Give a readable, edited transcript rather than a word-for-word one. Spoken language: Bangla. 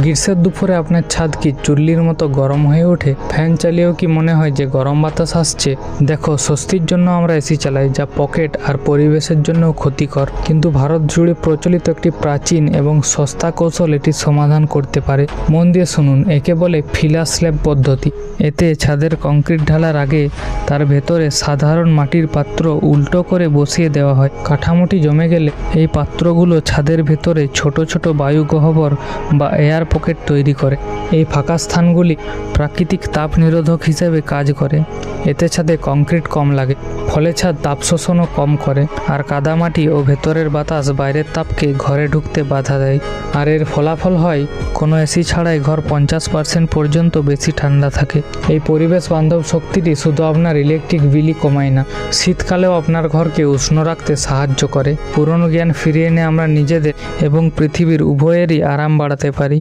গ্রীষ্মের দুপুরে আপনার ছাদ কি চুল্লির মতো গরম হয়ে ওঠে? ফ্যান চালিয়েও কি মনে হয় যে গরম বাতাস আসছে? দেখো, স্বস্তির জন্য আমরা এসি চালাই, যা পকেট আর পরিবেশের জন্য ক্ষতিকর, কিন্তু ভারত জুড়ে প্রচলিত একটি প্রাচীন এবং সস্তা কৌশল এটির সমাধান করতে পারে। মন দিয়ে শুনুন, একে বলে ফিলার স্ল্যাব পদ্ধতি। এতে ছাদের কংক্রিট ঢালার আগে তার ভেতরে সাধারণ মাটির পাত্র উল্টো করে বসিয়ে দেওয়া হয়। কাঠামোটি জমে গেলে এই পাত্রগুলো ছাদের ভেতরে ছোট ছোট বায়ু গহ্বর বা এয়ার পকেট তৈরি করে। এই ফাঁকা স্থানগুলি প্রাকৃতিক তাপ নিরোধক হিসেবে কাজ করে। এতে ছাদে কংক্রিট কম লাগে, ফলে ছাদ তাপ শোষণও কম করে, আর কাদামাটি ও ভেতরের বাতাস বাইরের তাপকে ঘরে ঢুকতে বাধা দেয়। আর এর ফলাফল হয় কোনো এসি ছাড়াই ঘর 50% পর্যন্ত বেশি ঠান্ডা থাকে। এই পরিবেশ বান্ধব শক্তিটি শুধু আপনার ইলেকট্রিক বিলই কমায় না, শীতকালেও আপনার ঘরকে উষ্ণ রাখতে সাহায্য করে। পুরনো জ্ঞান ফিরিয়ে এনে আমরা নিজেদের এবং পৃথিবীর উভয়েরই আরাম বাড়াতে পারি।